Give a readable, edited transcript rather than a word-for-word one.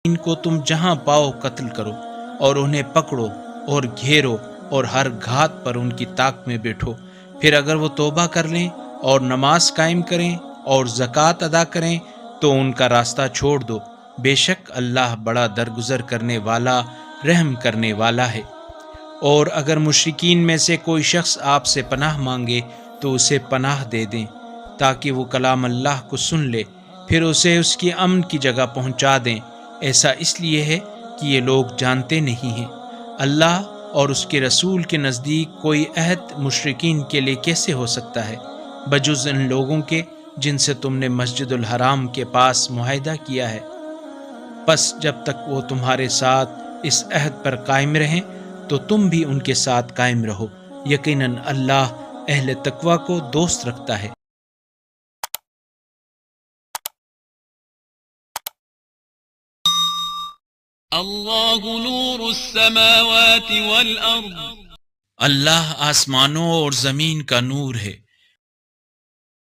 ان کو تم جہاں پاؤ قتل کرو اور انہیں پکڑو اور گھیرو اور ہر گھات پر ان کی طاق میں بیٹھو۔ پھر اگر وہ توبہ کر لیں اور نماز قائم کریں اور زکوٰۃ ادا کریں تو ان کا راستہ چھوڑ دو، بے شک اللہ بڑا درگزر کرنے والا، رحم کرنے والا ہے۔ اور اگر مشرکین میں سے کوئی شخص آپ سے پناہ مانگے تو اسے پناہ دے دیں تاکہ وہ کلام اللہ کو سن لے، پھر اسے اس کی امن کی جگہ پہنچا دیں۔ ایسا اس لیے ہے کہ یہ لوگ جانتے نہیں ہیں۔ اللہ اور اس کے رسول کے نزدیک کوئی عہد مشرکین کے لیے کیسے ہو سکتا ہے بجز ان لوگوں کے جن سے تم نے مسجد الحرام کے پاس معاہدہ کیا ہے۔ پس جب تک وہ تمہارے ساتھ اس عہد پر قائم رہیں تو تم بھی ان کے ساتھ قائم رہو، یقیناً اللہ اہل تقوی کو دوست رکھتا ہے۔ اللہ نور السماوات والارض، اللہ آسمانوں اور زمین کا نور ہے۔